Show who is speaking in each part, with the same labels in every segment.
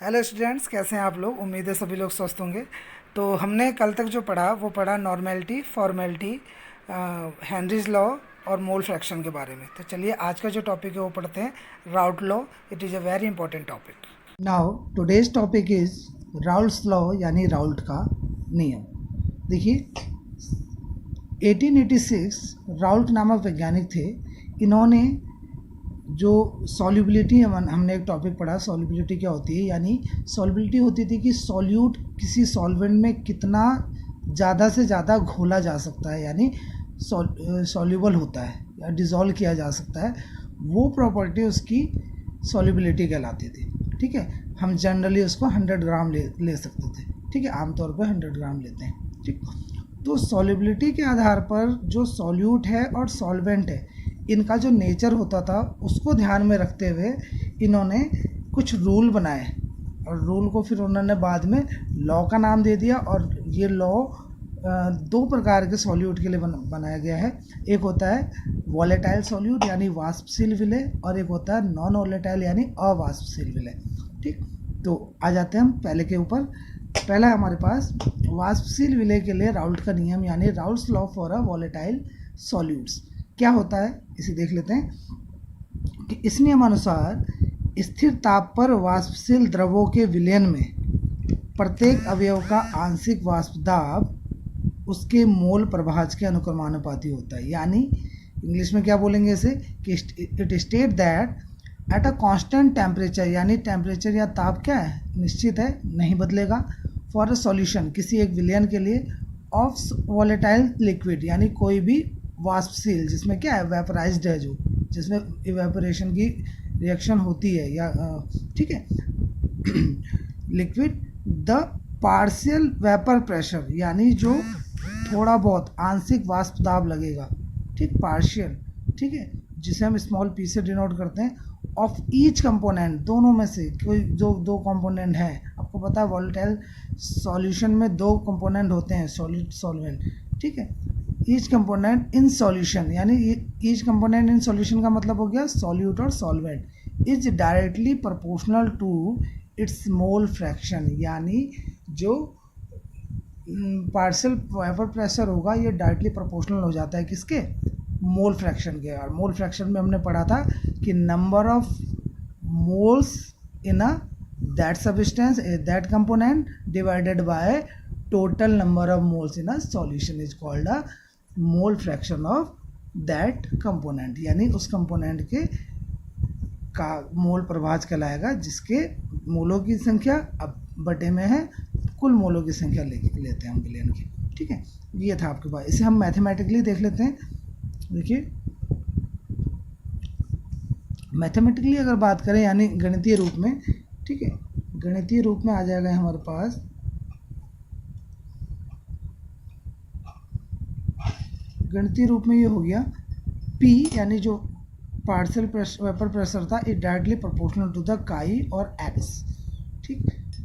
Speaker 1: Hello students, कैसे हैं आप लोग। उम्मीद है सभी लोग स्वस्थ होंगे। तो हमने कल तक जो पढ़ा वो पढ़ा नॉर्मेलिटी, फॉर्मेलिटी, हेनरीज लॉ और मोल फ्रैक्शन के बारे में। तो चलिए आज का जो टॉपिक है वो पढ़ते हैं, Raoult law. It is a very important topic. Now today's topic is Raoult's law, यानी राउल्ट का नियम। देखिए 1886 राउल्ट नामक वैज्ञानिक थे। इन्होंने जो सॉल्युबिलिटी हमने एक टॉपिक पढ़ा, सॉल्युबिलिटी क्या होती है, यानी सॉल्युबिलिटी होती थी कि सॉल्यूट किसी सॉल्वेंट में कितना ज़्यादा से ज़्यादा घोला जा सकता है, यानी सॉल्यूबल होता है या डिज़ोल्व किया जा सकता है। वो प्रॉपर्टी उसकी सॉल्युबिलिटी कहलाती थी। ठीक है, हम जनरली उसको 100 ग्राम ले सकते थे। ठीक है, आमतौर पर 100 ग्राम लेते हैं। ठीक, तो सॉल्युबिलिटी के आधार पर जो सॉल्यूट है और सॉल्वेंट है, इनका जो नेचर होता था उसको ध्यान में रखते हुए इन्होंने कुछ रूल बनाए, और रूल को फिर उन्होंने बाद में लॉ का नाम दे दिया। और ये लॉ दो प्रकार के सॉल्यूट के लिए बनाया गया है। एक होता है वॉलेटाइल सॉल्यूट यानी वाष्पशील विलय, और एक होता है नॉन वॉलेटाइल यानी अवाष्पशील विलय। ठीक, तो आ जाते हैं हम पहले के ऊपर। पहला हमारे पास वाष्पशील विलय के लिए राउल्ट का नियम, यानी Raoult's law for a volatile solutes. क्या होता है इसे देख लेते हैं कि इस नियमानुसार स्थिर ताप पर वाष्पशील द्रवों के विलयन में प्रत्येक अवयव का आंशिक वाष्प दाब उसके मोल प्रभाज के अनुक्रमानुपाती होता है। यानी इंग्लिश में क्या बोलेंगे इसे कि it state that at a constant temperature, यानी टेम्परेचर या ताप क्या है, निश्चित है, नहीं बदलेगा। फॉर अ सॉल्यूशन, किसी एक विलयन के लिए, ऑफ वॉलेटाइल लिक्विड, यानी कोई भी वाष्पशील जिसमें क्या है, वेपराइज्ड है, जो जिसमें इवेपोरेशन की रिएक्शन होती है, या ठीक है, liquid, the partial vapour pressure, यानी जो थोड़ा बहुत आंशिक वाष्प दाब लगेगा। ठीक, पार्शियल, ठीक है, जिसे हम स्मॉल पी से डिनोट करते हैं, ऑफ ईच कंपोनेंट, दोनों में से कोई जो दो कंपोनेंट है। आपको पता है वॉलेटाइल सॉल्यूशन में दो कंपोनेंट होते हैं, सॉलिड सॉल्वेंट। ठीक है, ईच कंपोनेंट इन सॉल्यूशन, यानी ईच कंपोनेंट इन सॉल्यूशन का मतलब हो गया सॉल्यूट और solvent, is directly proportional to its mole fraction, यानी जो पार्शियल वेपर प्रेशर होगा ये डायरेक्टली प्रोपोर्शनल हो जाता है किसके, मोल फ्रैक्शन के। और मोल फ्रैक्शन में हमने पढ़ा था कि number of moles in a that substance, that component, divided by total number of moles in a solution is called a mole fraction of that component, यानी उस कंपोनेंट के का मोल प्रभाज कहलाएगा, जिसके मोलों की संख्या अब बटे में है कुल मोलों की संख्या लेते हैं हम विलयन की। ठीक है, ये था आपके पास। इसे हम मैथमेटिकली देख लेते हैं। देखिए मैथमेटिकली अगर बात करें, यानी गणितीय रूप में, ठीक है, गणितीय रूप में आ जाएगा हमारे पास गणितीय रूप में ये हो गया P, यानी जो पार्शियल वेपर प्रेशर था, it directly proportional to the chi और x। ठीक,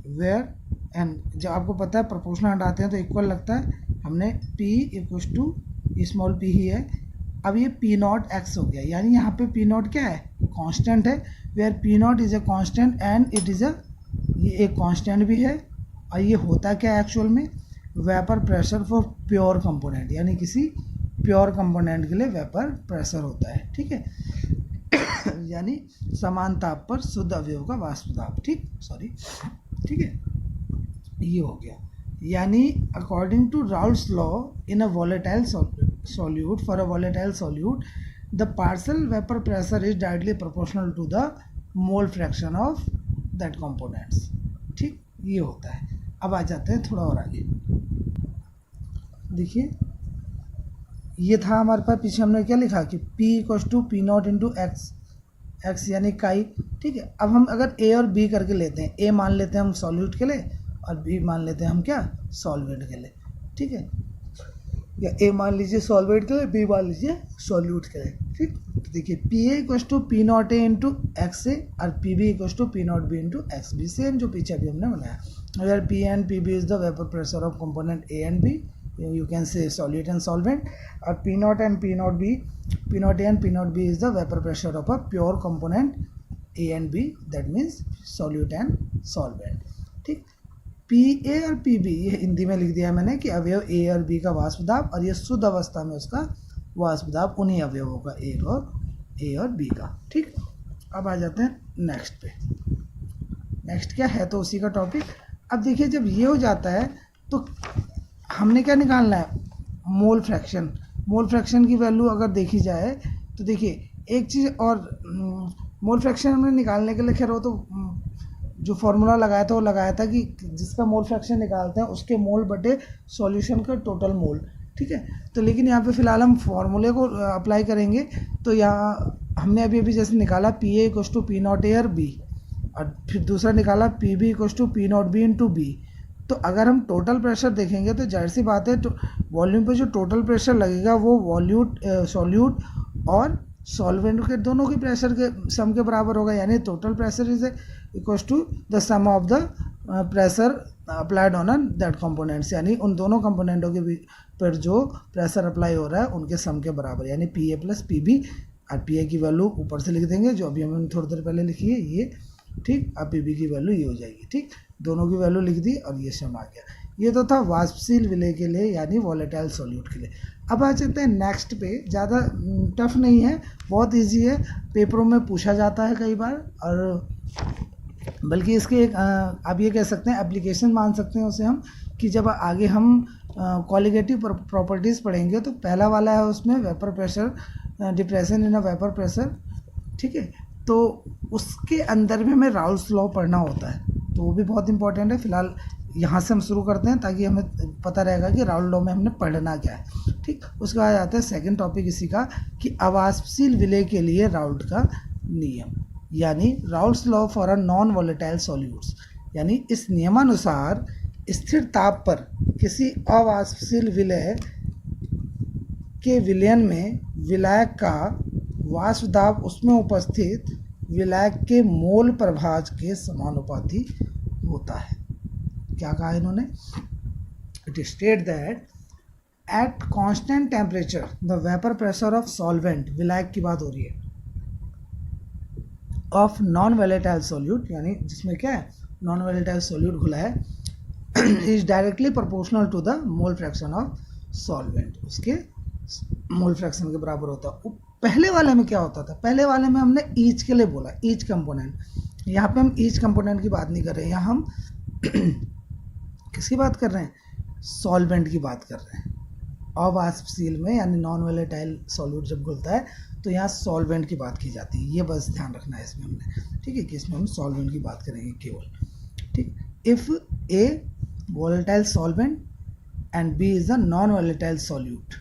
Speaker 1: वेयर एंड जब आपको पता है प्रोपोर्शनल हटाते हैं तो इक्वल लगता है, हमने P equal to small p ही है। अब ये P नॉट x हो गया, यानी यहाँ पे P नॉट क्या है, कांस्टेंट है, where P not is a constant and it is a, ये एक कांस्टेंट भी है। और ये होता क्या है एक्चुअल में, vapour pressure for pure component, यानी किसी प्योर कंपोनेंट के लिए वेपर प्रेशर होता है। ठीक है, यानी समान ताप पर शुद्ध अवयव का वाष्प दाब। ठीक है, ये हो गया। यानी according to Raoult's law in a volatile solute, for a volatile solute the partial vapour pressure is directly proportional to the mole fraction of that components. ठीक, ये होता है। अब आ जाते हैं थोड़ा और आगे। देखिए ये था हमारे पास, पीछे हमने क्या लिखा कि P equal to P not into x यानी काई। ठीक है, अब हम अगर A और B करके लेते हैं, A मान लेते हैं हम सॉल्यूट के लिए और B मान लेते हैं हम क्या, सॉल्वेंट के लिए। ठीक है, या A मान लीजिए सॉल्वेंट के लिए, B मान लीजिए सॉल्यूट के लिए। ठीक, तो देखिए P A equal to P not A into X A और P B equal to P not B into X B, same जो पीछे अभी हमने बनाया। अगर P and P B is the vapour pressure of component A and B, you can say solute and solvent, or P naught and P naught B, P naught A and P naught B is the vapor pressure of a pure component A and B, that means solute and solvent. ठीक, P A और P B ये हिंदी में लिख दिया मैंने कि अवयव ए और बी का वाष्प दाब, और ये शुद्ध अवस्था में उसका वाष्प दाब उन्हीं अवयवों का ए और बी का। ठीक, अब आ जाते हैं नेक्स्ट पे। नेक्स्ट क्या है, तो उसी का टॉपिक। अब देखिए जब ये हो जाता है तो हमने क्या निकालना है, मोल फ्रैक्शन। मोल फ्रैक्शन की वैल्यू अगर देखी जाए तो देखिए एक चीज़ और, मोल फ्रैक्शन हमने निकालने के लिए खैर वो तो जो फॉर्मूला लगाया था वो लगाया था कि जिसका मोल फ्रैक्शन निकालते हैं उसके मोल बटे सॉल्यूशन का टोटल मोल। ठीक है, तो लेकिन यहाँ पे फिलहाल हम फॉर्मूले को अप्लाई करेंगे। तो यहाँ हमने अभी जैसे निकाला P A equals to P not A और बी, और फिर दूसरा निकाला P B equals to P not B into B. तो अगर हम टोटल प्रेशर देखेंगे तो जाहिर सी बात है, तो वॉल्यूम पे जो टोटल प्रेशर लगेगा वो सॉल्यूट और सॉल्वेंट के दोनों के प्रेशर के सम के बराबर होगा, यानी total pressure is equal to the sum of the pressure applied on that components, यानी उन दोनों कंपोनेंटों के पर जो प्रेशर अप्लाई हो रहा है उनके सम के बराबर, यानी P A plus P B. और पी ए की वैल्यू ऊपर से लिख देंगे जो अभी हमने थोड़ी देर पहले लिखी है ये। ठीक, अब पी बी की वैल्यू ये हो जाएगी। ठीक, दोनों की वैल्यू लिख दी और ये सम आ गया। ये तो था वाष्पशील विलय के लिए यानी वॉलेटाइल सॉल्यूट के लिए। अब आ जाते हैं नेक्स्ट पे। ज़्यादा टफ नहीं है, बहुत इजी है, पेपरों में पूछा जाता है कई बार, और बल्कि इसके एक आप ये कह सकते हैं एप्लीकेशन मान सकते हैं उसे हम, कि जब आगे हम क्वालिटेटिव प्रॉपर्टीज़ पढ़ेंगे तो पहला वाला है उसमें vapour pressure, depression in a vapour pressure. ठीक है, तो उसके अंदर में हमें राउल्स लॉ पढ़ना होता है, तो वो भी बहुत इंपॉर्टेंट है। फिलहाल यहाँ से हम शुरू करते हैं ताकि हमें पता रहेगा कि राउल्स लॉ में हमने पढ़ना क्या है। ठीक, उसके बाद आता है सेकंड टॉपिक इसी का कि अवाष्पशील विलय के लिए राउल्ट का नियम, यानी Raoult's law for a non volatile solutes, यानी इस नियमानुसार स्थिर ताप पर किसी अवाष्पशील विलय के विलयन में विलायक का वाष्प दाब उसमें उपस्थित विलायक के मोल प्रभाज के समानुपाती होता है। क्या कहा इन्होंने, it state that at constant temperature the vapour pressure of solvent, विलायक की बात हो रही है, ऑफ नॉन वॉलेटाइल सॉल्यूट, यानी जिसमें क्या है नॉन वॉलेटाइल सॉल्यूट घुला है, is directly proportional to the mole fraction of solvent, उसके मोल फ्रैक्शन के बराबर होता है। पहले वाले में क्या होता था, पहले वाले में हमने ईच के लिए बोला, ईच कंपोनेंट। यहाँ पे हम ईच कंपोनेंट की बात नहीं कर रहे हैं, यहाँ हम किसकी बात कर रहे हैं, सॉल्वेंट की बात कर रहे हैं। अवाष्पशील में यानी नॉन वॉलेटाइल सॉल्यूट जब घुलता है तो यहाँ सॉल्वेंट की बात की जाती है, ये बस ध्यान रखना है इसमें हमने। ठीक है, कि इसमें हम सॉल्वेंट की बात करेंगे केवल। ठीक, if A volatile solvent and B is a non volatile solute.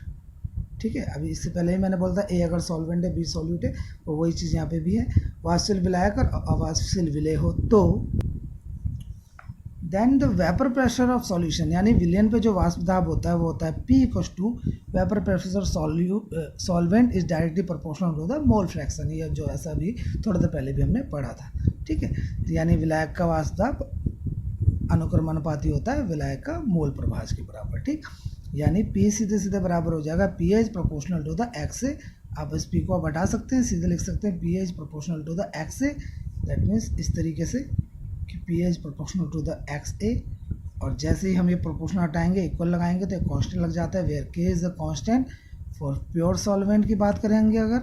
Speaker 1: ठीक है, अभी इससे पहले ही मैंने बोला था ए अगर सॉल्वेंट है बी सॉल्यूट है, तो वही चीज़ यहाँ पे भी है। वाष्पशील विलायक और अवाष्पशील विलय हो तो then the vapour pressure of solution, यानी विलयन पे जो वाष्प दाब होता है वो होता है P equal to vapour pressure solvent is directly proportional to the mole fraction, ये जो ऐसा भी थोड़ी देर पहले भी हमने पढ़ा था। ठीक है, तो यानी विलायक का वाष्प दाब अनुक्रमानुपाती होता है विलायक का मोल प्रभाज के बराबर। ठीक, यानी P सीधे सीधे बराबर हो जाएगा P is proportional to the X A, आप इस P को हटा सकते हैं, सीधे लिख सकते हैं P is proportional to the X A, that means इस तरीके से कि P is proportional to the X A, और जैसे ही हम ये प्रोपोर्शनल हटाएंगे इक्वल लगाएंगे तो कांस्टेंट लग जाता है, where K is the constant for pure solvent की बात करेंगे अगर।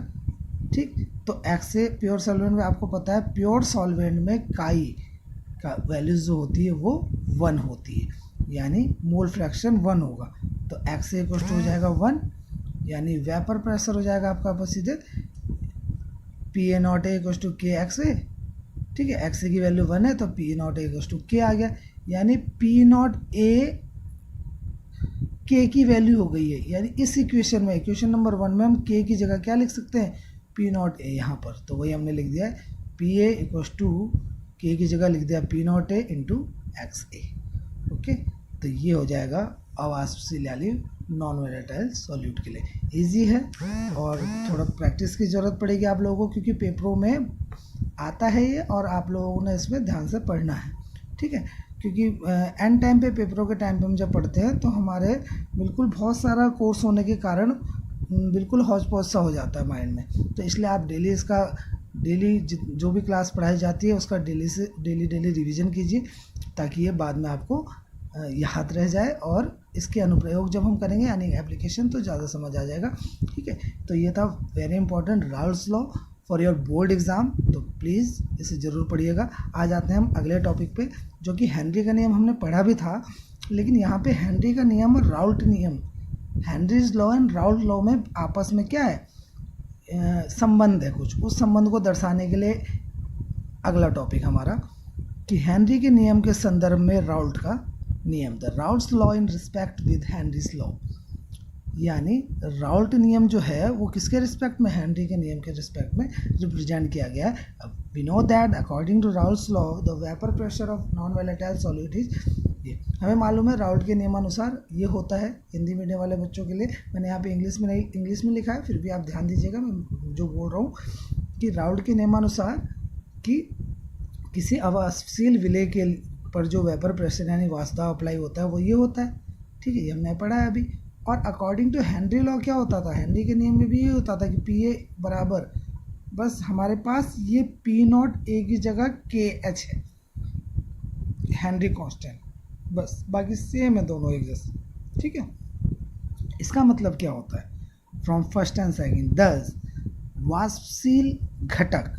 Speaker 1: ठीक, तो एक्स ए प्योर सॉल्वेंट में आपको पता है प्योर सॉल्वेंट में काई का वैल्यूज जो होती है वो 1 होती है, यानी मोल फ्रैक्शन 1 होगा, तो एक्स ए हो जाएगा 1, यानी वेपर प्रेशर हो जाएगा आपका बस सीधे P A not A equal to K x A. ठीक है, एक्स ए की वैल्यू 1 है तो P not A equal to K आ गया, यानी पी नॉट ए के की वैल्यू हो गई है, यानी इस इक्वेशन में इक्वेशन नंबर 1 में हम के की जगह क्या लिख सकते हैं, पी नॉट ए यहाँ पर, तो वही हमने लिख दिया है पी ए इक्वल टू के की जगह लिख दिया P not A into X A. Okay, तो ये हो जाएगा अवाष्पशील यानी नॉन वॉलेटाइल सॉल्यूट के लिए। इजी है और थोड़ा प्रैक्टिस की ज़रूरत पड़ेगी आप लोगों को, क्योंकि पेपरों में आता है ये और आप लोगों ने इसमें ध्यान से पढ़ना है। ठीक है, क्योंकि एंड टाइम पे पेपरों के टाइम पे हम जब पढ़ते हैं तो हमारे बिल्कुल बहुत सारा कोर्स होने के कारण बिल्कुल हौच पौच सा हो जाता है माइंड में, तो इसलिए आप डेली इसका डेली जो भी क्लास पढ़ाई जाती है उसका डेली रिवीजन कीजिए, ताकि ये बाद में आपको याद रह जाए, और इसके अनुप्रयोग जब हम करेंगे यानी एप्लीकेशन तो ज़्यादा समझ आ जाएगा। ठीक है, तो ये था very important Raoult's law for your board exam, तो प्लीज़ इसे ज़रूर पढ़िएगा। आ जाते हैं हम अगले टॉपिक पे, जो कि हेनरी का नियम हमने पढ़ा भी था, लेकिन यहाँ पे हेनरी का नियम और राउल्ट नियम, Henry's law and Raoult law में आपस में क्या है, संबंध है कुछ, उस संबंध को दर्शाने के लिए अगला टॉपिक हमारा कि हेनरी के नियम के संदर्भ में राउल्ट का नियम, the Raoult's law in respect with Henry's law, यानी राउल्ट नियम जो है वो किसके रिस्पेक्ट में, हेनरी के नियम के रिस्पेक्ट में रिप्रेजेंट किया गया है। अब we know that according to Raoult's law the vapour pressure of non volatile solid is, ये हमें मालूम है राउल्ट के नियमानुसार ये होता है। हिंदी मीडियम वाले बच्चों के लिए मैंने यहाँ पे इंग्लिश में लिखा है, फिर भी आप ध्यान दीजिएगा मैं जो बोल रहा हूँ कि राउल्ट के नियमानुसार कि किसी अवाष्पशील विलय के पर जो वेपर प्रेशर यानी वाष्प दाब अप्लाई होता है वो ये होता है। ठीक है, ये हमने पढ़ा है अभी। और अकॉर्डिंग टू हेनरी लॉ क्या होता था, हेनरी के नियम में भी ये होता था कि पी ए बराबर, बस हमारे पास ये पी नॉट ए की जगह के एच है, हेनरी कांस्टेंट, बस बाकी सेम है दोनों एक जैसे। ठीक है, इसका मतलब क्या होता है, फ्रॉम फर्स्ट एंड सेकेंड, दस वाष्पशील घटक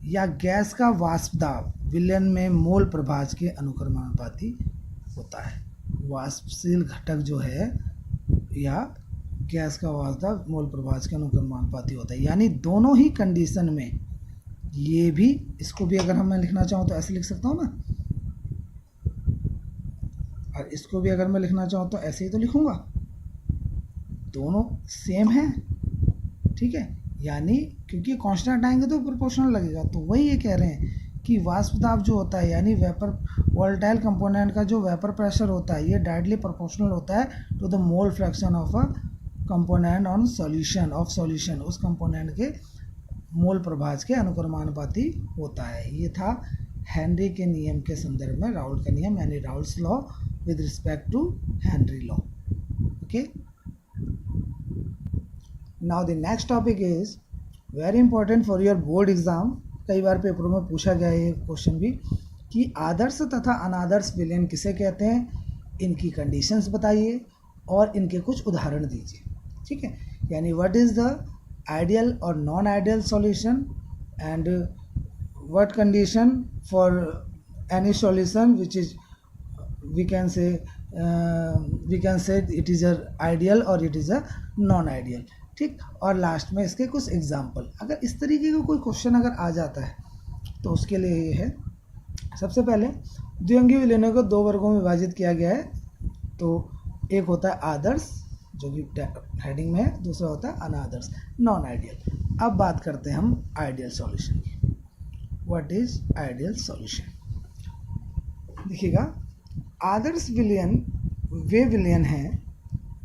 Speaker 1: या गैस का वाष्प दाब विलयन में मोल प्रभाज के अनुक्रमानुपाती होता है। वाष्पशील घटक जो है या गैस का वाष्प दाब मोल प्रभाज के अनुक्रमानुपाती होता है, यानी दोनों ही कंडीशन में, ये भी, इसको भी अगर मैं लिखना चाहूँ तो ऐसे लिख सकता हूँ ना, और इसको भी अगर मैं लिखना चाहूँ तो ऐसे ही तो लिखूँगा, दोनों सेम है। ठीक है, यानी क्योंकि कांस्टेंट आएंगे तो प्रोपोर्शनल लगेगा, तो वही ये कह रहे हैं कि वाष्प दाब जो होता है यानी वेपर वोलेटाइल कंपोनेंट का जो वेपर प्रेशर होता है ये डायरेक्टली प्रोपोर्शनल होता है to the mole fraction of a component on solution of solution, उस कंपोनेंट के मोल प्रभाज के अनुक्रमानुपाती होता है। ये था हेनरी के नियम के संदर्भ में राउल्ट का नियम, यानी Raoult's law with respect to Henry law. Okay, now the next topic is very important for your board exam, कई बार पेपरों में पूछा गया है ये क्वेश्चन भी, कि आदर्श तथा अनादर्श विलयन किसे कहते हैं, इनकी कंडीशंस बताइए और इनके कुछ उदाहरण दीजिए। ठीक है, यानी व्हाट इज द आइडियल और non ideal solution and what condition for any solution which is we can say it is a ideal or it is a non ideal। ठीक, और लास्ट में इसके कुछ एग्जाम्पल, अगर इस तरीके का कोई क्वेश्चन अगर आ जाता है तो उसके लिए ये है, सबसे पहले द्विअंगी विलयनों को दो वर्गों में विभाजित किया गया है, तो एक होता है आदर्श जो कि हेडिंग में है, दूसरा होता है अनादर्श नॉन आइडियल। अब बात करते हैं हम आइडियल सॉल्यूशन की। व्हाट इज आइडियल सॉल्यूशन, देखिएगा, आदर्श विलयन वे विलयन हैं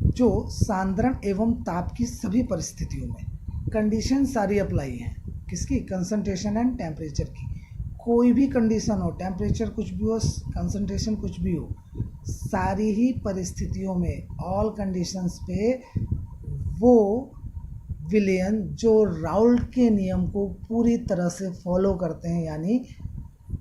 Speaker 1: जो सांद्रण एवं ताप की सभी परिस्थितियों में, कंडीशन सारी अप्लाई हैं, किसकी, कंसंट्रेशन एंड टेम्परेचर की, कोई भी कंडीशन हो, टेम्परेचर कुछ भी हो, कंसंट्रेशन कुछ भी हो, सारी ही परिस्थितियों में, ऑल कंडीशंस पे वो विलयन जो राउल्ट के नियम को पूरी तरह से फॉलो करते हैं, यानी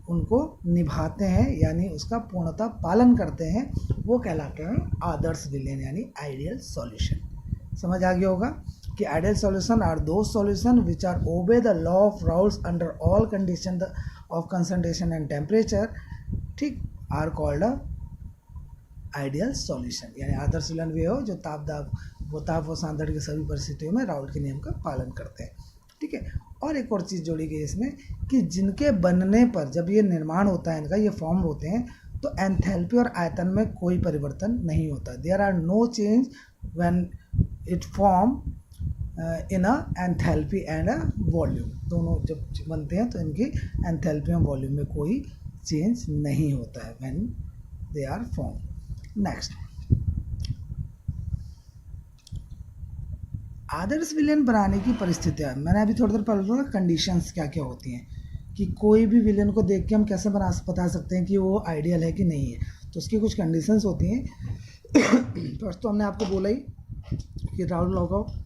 Speaker 1: उनको निभाते हैं, यानी उसका पूर्णतः पालन करते हैं, वो कहलाते हैं आदर्श विलयन यानी आइडियल सॉल्यूशन। समझ आ गया होगा कि ideal solution are those solution which are obey the law of Raoult's under all condition of concentration and temperature, ठीक, are called a ideal solution. यानी आदर्श विलयन वे हो जो ताप व सांद्रण की सभी परिस्थितियों में राउल्ट के नियम का पालन करते हैं। ठीक है, और एक और चीज़ जोड़ी गई इसमें कि जिनके बनने पर, जब ये निर्माण होता है इनका, ये फॉर्म होते हैं, तो एंथैल्पी और आयतन में कोई परिवर्तन नहीं होता, there are no change when it form in a enthalpy and a volume, दोनों जब बनते हैं तो इनकी एंथैल्पी और वॉल्यूम में कोई चेंज नहीं होता है when they are form. Next, आदर्श विलयन बनाने की परिस्थितियाँ, मैंने अभी थोड़ी देर पहले बोला कंडीशंस क्या क्या होती हैं, कि कोई भी विलयन को देख के हम कैसे बता सकते हैं कि वो आइडियल है कि नहीं है, तो उसकी कुछ कंडीशंस होती हैं। फर्स्ट तो हमने आपको बोला ही कि राउल्ट लॉ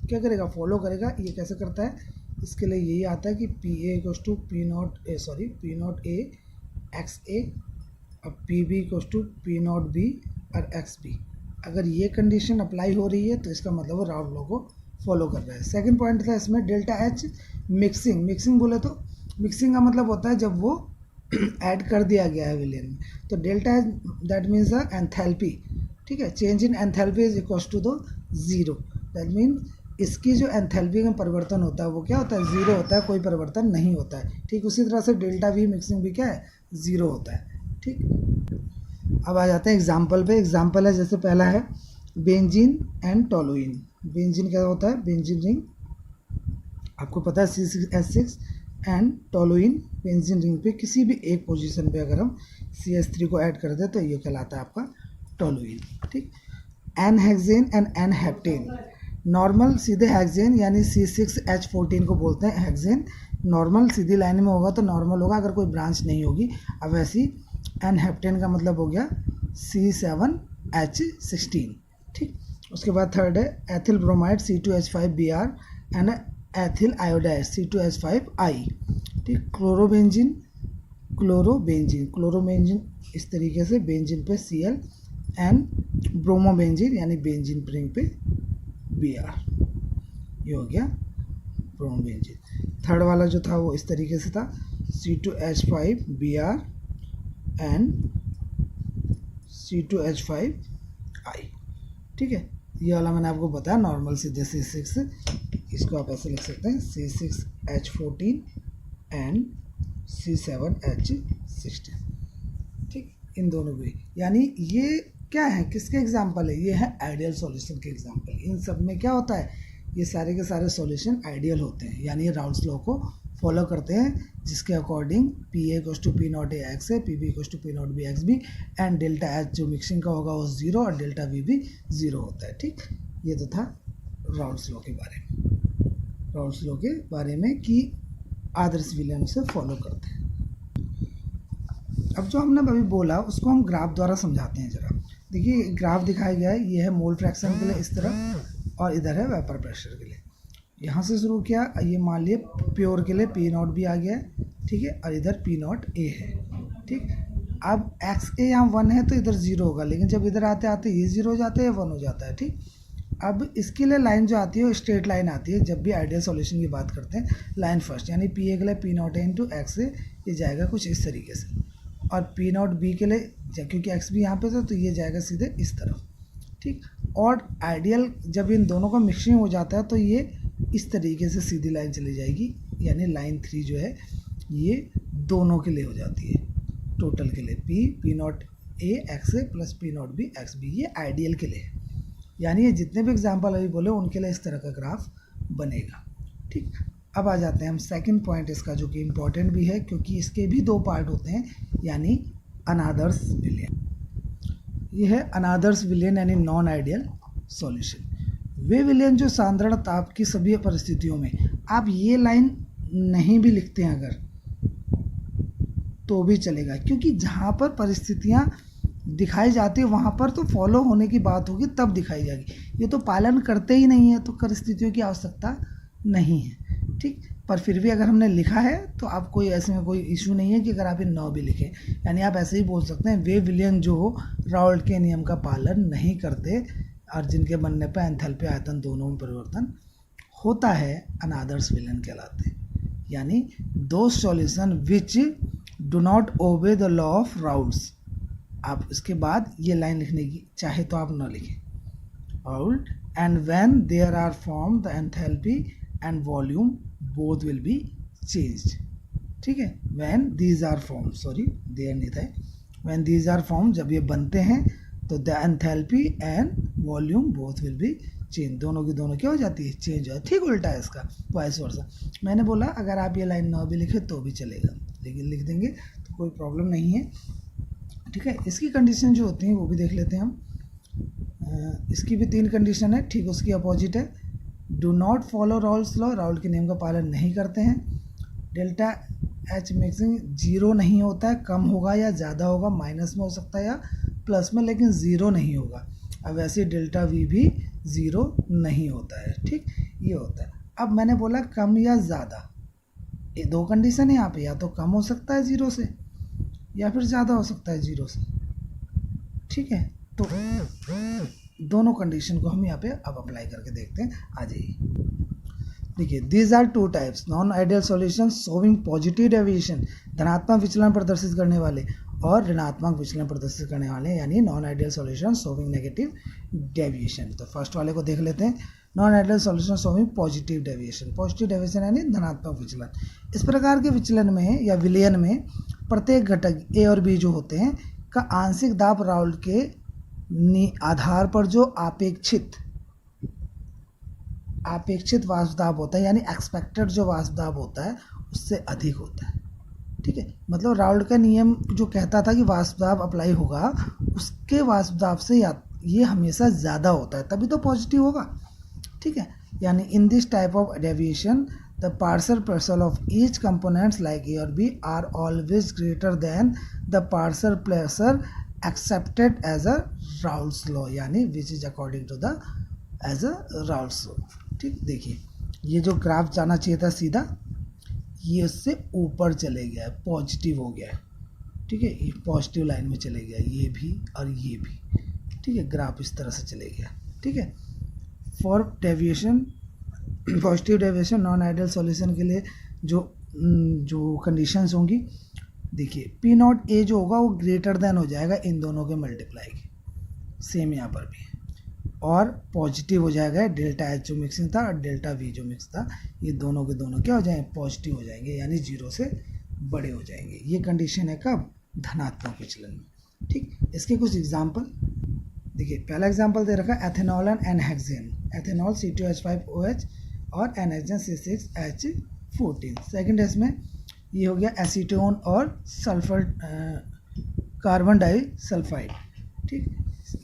Speaker 1: क्या करेगा, फॉलो करेगा। ये कैसे करता है, इसके लिए यही आता है कि P A equals to P not A x A, अब P B equals to P not B और एक्स बी। अगर ये कंडीशन अप्लाई हो रही है तो इसका मतलब वो राउल्ट लॉ को फॉलो कर रहा है। सेकंड पॉइंट था इसमें डेल्टा एच मिक्सिंग बोले तो मिक्सिंग का मतलब होता है जब वो ऐड कर दिया गया है विलेन में, तो delta H that means the enthalpy, ठीक है, change in enthalpy is equals to the zero. That means इसकी जो एंथैल्पी में परिवर्तन होता है वो क्या होता है, जीरो होता है, कोई परिवर्तन नहीं होता है। ठीक उसी तरह से डेल्टा वी मिक्सिंग भी क्या है, जीरो होता है। ठीक, अब आ जाते हैं एग्जाम्पल पे। एग्जाम्पल है जैसे पहला है बेंजीन एंड टोलुइन। बेंजीन क्या होता है, बेंजीन रिंग आपको पता है C6H6 and toluene benzene ring पे किसी भी एक पोजीशन पे अगर हम CH3 को ऐड कर दे तो ये कहलाता है आपका टोलुइन। ठीक, n hexane and n heptane. Normal सीधे हेक्सेन यानी C6H14 को बोलते हैं हेक्सेन, नॉर्मल सीधी लाइन में होगा तो नॉर्मल होगा अगर कोई ब्रांच नहीं होगी। अब ऐसी एन हेप्टेन का मतलब हो गया C7H16। ठीक, उसके बाद थर्ड है ethyl bromide C2H5Br and ethyl iodide C2H5I। ठीक, क्लोरोबेंजीन इस तरीके से बेंजीन पे Cl एंड ब्रोमोबेंजीन यानी बेंजीन रिंग पे Br, ये हो गया ब्रोमोबेंजीन। थर्ड वाला जो था वो इस तरीके से था C2H5Br एंड C2H5I। ठीक है, ये वाला मैंने आपको बताया नॉर्मल सीधे C6, इसको आप ऐसे लिख सकते हैं C6H14 एंड C7H16। ठीक, इन दोनों भी, यानी ये क्या है, किसके एग्जाम्पल है, ये है आइडियल सॉल्यूशन के एग्जाम्पल। इन सब में क्या होता है, ये सारे के सारे सॉल्यूशन आइडियल होते हैं, यानी ये राउल्ट्स लॉ को फॉलो करते हैं जिसके according P A equals to P not A X है, P B equals to P not B x B and delta H जो मिक्सिंग का होगा वो जीरो और डेल्टा वी भी जीरो होता है। ठीक, ये तो था राउल्ट्स लॉ के बारे में, राउल्ट्स लॉ के बारे में कि आदर्श विलेन उसे फॉलो करते हैं। अब जो हमने अभी बोला उसको हम ग्राफ द्वारा समझाते हैं जरा। देखिए ग्राफ दिखाया गया है, ये है मोल फ्रैक्शन के लिए इस तरफ और इधर है वेपर प्रेशर के लिए। यहाँ से शुरू किया, ये मान लिए प्योर के लिए पी नॉट भी आ गया है, ठीक है, और इधर पी नॉट ए है। ठीक, अब एक्स ए यहाँ 1 है तो इधर 0 होगा, लेकिन जब इधर आते आते ये 0 हो जाता है, 1 हो जाता है। ठीक, अब इसके लिए लाइन जो आती है वो स्ट्रेट लाइन आती है। जब भी आइडियल सॉल्यूशन की बात करते हैं लाइन फर्स्ट, यानी पी ए के लिए P not A into X A, ये जाएगा कुछ इस तरीके से, और पी नॉट बी के लिए क्योंकि एक्स भी यहाँ पे था तो ये जाएगा सीधे इस तरफ। ठीक, और आइडियल जब इन दोनों का मिक्सिंग हो जाता है तो ये इस तरीके से सीधी लाइन चली जाएगी, यानी लाइन 3 जो है ये दोनों के लिए हो जाती है, टोटल के लिए P not A x A plus P not B x B, ये आइडियल के लिए। यानी ये जितने भी एग्जाम्पल अभी बोले उनके लिए इस तरह का ग्राफ बनेगा। ठीक, अब आ जाते हैं हम सेकंड पॉइंट इसका, जो कि इम्पोर्टेंट भी है क्योंकि इसके भी 2 पार्ट होते हैं, यानी अनादर्स विलेन। ये है अनादर्स विलेन यानी नॉन आइडियल सॉल्यूशन। वे विलेन जो साधारण ताप की सभी परिस्थितियों में, आप ये लाइन नहीं भी लिखते हैं अगर तो भी चलेगा, क्योंकि जहाँ पर परिस्थितियाँ दिखाई जाती है वहाँ पर तो फॉलो होने की बात होगी तब दिखाई जाएगी। ये तो पालन करते ही नहीं है तो परिस्थितियों की आवश्यकता नहीं है। ठीक, पर फिर भी अगर हमने लिखा है तो आप कोई ऐसे में कोई इशू नहीं है कि अगर आप ये 9 भी लिखें, यानी आप ऐसे ही बोल सकते हैं वे विलेन जो राउल्ट के नियम का पालन नहीं करते और जिनके बनने पर एंथैल्पी आयतन दोनों में परिवर्तन होता है अनादर्स विलेन कहलाते हैं। यानी दो solution which do not obey the law of Raoult's. आप इसके बाद ये लाइन लिखने की चाहे तो आप न लिखें, Raoult and when there are form the enthalpy and volume both will be changed. ठीक है, when these are form, sorry there नहीं था, व्हेन दीज आर फॉर्म, जब ये बनते हैं तो the enthalpy and volume both will B change, दोनों की दोनों क्या हो जाती है, चेंज हो। ठीक उल्टा है इसका, वाइस वर्सा। मैंने बोला अगर आप ये लाइन 9 भी लिखे तो भी चलेगा, लेकिन लिख देंगे तो कोई प्रॉब्लम नहीं है। ठीक है, इसकी कंडीशन जो होती हैं वो भी देख लेते हैं हम। इसकी भी 3 कंडीशन है, ठीक उसकी अपोजिट है। Do not follow Raoult's law, Raoult के नियम का पालन नहीं करते हैं। डेल्टा एच मिक्सिंग 0 नहीं होता है, कम होगा या ज़्यादा होगा, माइनस में हो सकता है या प्लस में, लेकिन 0 नहीं होगा। अब वैसे डेल्टा वी भी 0 नहीं होता है। ठीक, ये होता है। अब मैंने बोला कम या ज़्यादा, ये दो कंडीशन है यहाँ पे, या तो कम हो सकता है 0 से या फिर ज़्यादा हो सकता है 0 से, ठीक है। तो दोनों कंडीशन को हम यहाँ पे अब अप्लाई करके देखते हैं, आ जाइए। देखिए, these are two types non ideal solution showing positive deviation, धनात्मक विचलन प्रदर्शित करने वाले, और ऋणात्मक विचलन प्रदर्शित करने वाले, यानी non ideal solution showing negative deviation. तो फर्स्ट वाले को देख लेते हैं, non ideal solution showing positive deviation. Positive deviation यानी धनात्मक विचलन। इस प्रकार के विचलन में या विलयन में प्रत्येक घटक ए और बी जो होते हैं का आंशिक दाब राउल्ट के आधार पर जो अपेक्षित वाष्प दाब होता है, यानी एक्सपेक्टेड जो वाष्प दाब होता है उससे अधिक होता है, ठीक है। मतलब राउल्ट का नियम जो कहता था कि वाष्प दाब अप्लाई होगा, उसके वाष्प दाब से ये हमेशा ज़्यादा होता है, तभी तो पॉजिटिव होगा, ठीक है। यानी in this type of deviation the partial pressure of each components like A और B are always greater than the partial pressure expected as a Raoult's law, यानी which is according to the as a Raoult's law, ठीक। देखिए, ये जो graph जाना चाहिए था सीधा, ये उससे ऊपर चले गया है, पॉजिटिव हो गया है, ठीक है। ये पॉजिटिव लाइन में चले गया, ये भी और ये भी, ठीक है। ग्राफ इस तरह से चले गया, ठीक है। For deviation, positive deviation non ideal solution के लिए जो कंडीशंस होंगी, देखिए पी नॉट ए जो होगा वो ग्रेटर देन हो जाएगा इन दोनों के मल्टीप्लाई के, सेम यहाँ पर भी, और पॉजिटिव हो जाएगा डेल्टा एच जो मिक्सिंग था और डेल्टा वी जो मिक्स था, ये दोनों के दोनों क्या हो जाएंगे, पॉजिटिव हो जाएंगे, यानी 0 से बड़े हो जाएंगे। ये कंडीशन है कब, धनात्मक विचलन में, ठीक। इसके कुछ एग्जाम्पल देखिए, पहला एग्जाम्पल दे रखा है एथेनॉल एंड एनहेक्सेन, एथेनॉल C2H5OH और एनहेक्सेन C6H14। सेकेंड इसमें ये हो गया एसीटोन और सल्फर कार्बन डाइसल्फाइड, ठीक।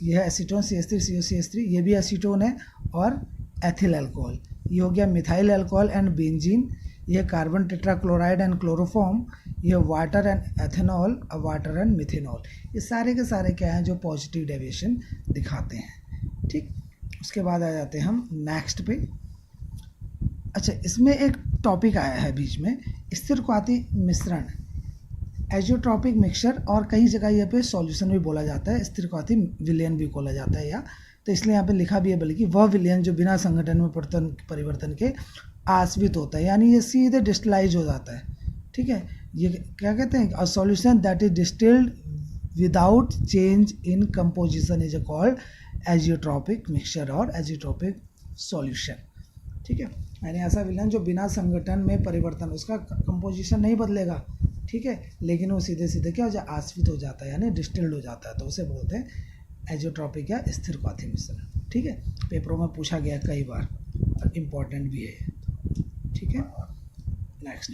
Speaker 1: यह है एसीटोन CH3COCH3, ये भी एसीटोन है, और एथिल अल्कोहल, ये हो गया मिथाइल अल्कोहल एंड बेंजीन, यह कार्बन टेट्राक्लोराइड एंड क्लोरोफॉर्म, यह water and ethanol, water and methanol. ये सारे के सारे क्या हैं, जो पॉजिटिव डेविएशन दिखाते हैं, ठीक। उसके बाद आ जाते हैं हम नेक्स्ट पे। अच्छा, इसमें एक टॉपिक आया है बीच में, स्थिरघाती मिश्रण, एजियोट्रॉपिक मिक्सचर, और कई जगह यहाँ पे सॉल्यूशन भी बोला जाता है, स्थिरघाती विलयन भी बोला जाता है, या तो इसलिए यहाँ पे लिखा भी है, बल्कि वह विलयन जो बिना संगठन में परिवर्तन के आश्रित होता है, यानी ये सीधे डिस्टिलाइज हो जाता है, ठीक है। ये क्या कहते हैं, a solution that is distilled without change in composition is called azeotropic mixture और एजियोट्रॉपिक सॉल्यूशन, ठीक है। यानी ऐसा विलयन जो बिना संगठन में परिवर्तन, उसका कंपोजिशन नहीं बदलेगा, ठीक है, लेकिन वो सीधे सीधे क्या हो जाए, आश्रित हो जाता है, यानी डिस्टिल्ड हो जाता है, तो उसे बोलते हैं एजियोट्रॉपिक या स्थिरघाती मिश्रण, ठीक है। पेपरों में पूछा गया कई बार और इम्पोर्टेंट भी है, ठीक है। नेक्स्ट,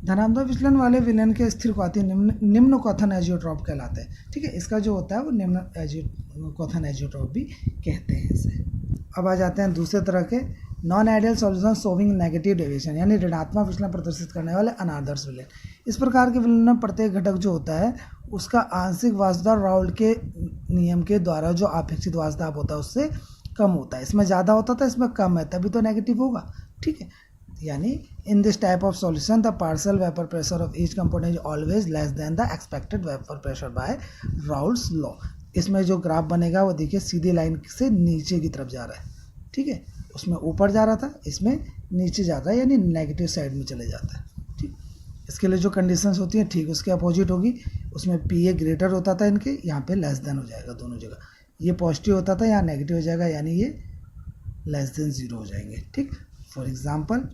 Speaker 1: धनात्मक विचलन वाले विलयन के स्थिरघाती निम्न क्वथन एजियोट्रॉप कहलाते हैं, ठीक है। इसका जो होता है वो निम्न क्वथन एजियोट्रॉप भी कहते हैं इसे। अब आ जाते हैं दूसरे तरह के non ideal solution showing negative deviation, यानी ऋणात्मक विचलन प्रदर्शित करने वाले अनादर्श विलयन। इस प्रकार के विलयन में प्रत्येक घटक जो होता है उसका आंशिक वाष्प दाब राउल्ट के नियम के द्वारा जो अपेक्षित वाष्प दाब होता है उससे कम होता है, इसमें ज़्यादा होता था, इसमें कम है, तभी तो नेगेटिव होगा, ठीक है। यानी in this type of solution the partial vapour pressure of each component is always less than the expected vapour pressure by Raoult's law. इसमें जो ग्राफ बनेगा वो देखिए सीधी लाइन से नीचे की तरफ जा रहा है, ठीक है। उसमें ऊपर जा रहा था, इसमें नीचे जाता है, यानी नेगेटिव साइड में चले जाता है, ठीक। इसके लिए जो कंडीशंस होती हैं ठीक उसके अपोजिट होगी, उसमें पी ए ग्रेटर होता था इनके, यहाँ पे लेस देन हो जाएगा दोनों जगह, ये पॉजिटिव होता था यहाँ नेगेटिव हो जाएगा, यानी ये लेस देन 0 हो जाएंगे, ठीक। For example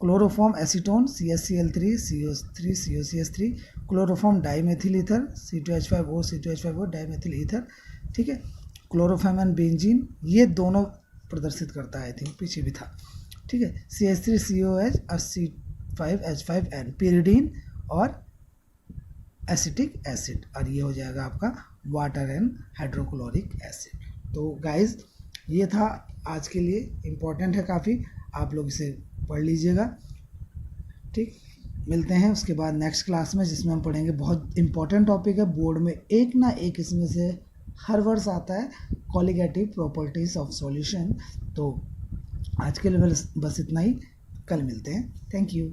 Speaker 1: chloroform acetone CHCl3 CO3 COCH3, chloroform dimethyl ether C2H5O C2H5O dimethyl ether, ठीक है। क्लोरोफॉर्म एंड बेंजीन, ये दोनों प्रदर्शित करता है, आई थिंक पीछे भी था, ठीक है। CH3COH और C5H5N pyridine और एसिटिक एसिड, और ये हो जाएगा आपका वाटर एंड हाइड्रोक्लोरिक एसिड। तो गाइज ये था आज के लिए, इम्पोर्टेंट है काफ़ी, आप लोग इसे पढ़ लीजिएगा, ठीक। मिलते हैं उसके बाद नेक्स्ट क्लास में, जिसमें हम पढ़ेंगे, बहुत इंपॉर्टेंट टॉपिक है, बोर्ड में एक ना एक इसमें से हर वर्ष आता है, कॉलिगेटिव प्रॉपर्टीज ऑफ सॉल्यूशन। तो आज के लिए बस इतना ही, कल मिलते हैं। Thank you.